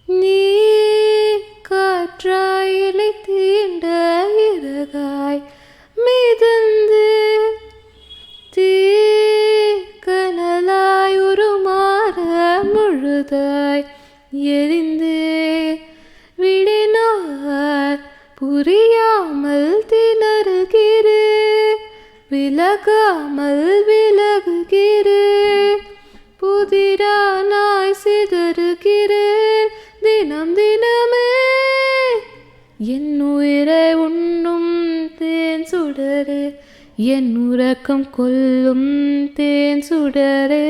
நீ காற்றாய் இலை தீண்ட இறகாய் மிதந்து தீ கனலாய் உருமாற முழுதாய் எரிந்து விடினார் புரியாமல் திணறுகிறேன் விலகாமல் விலகுகிறேன் புதிரானாய் சிதறுகிறேன் தினம் தினமே என் உயிரை உண்ணும் தேன் சுடரே என் உறக்கம் கொல்லும் தேன் சுடரே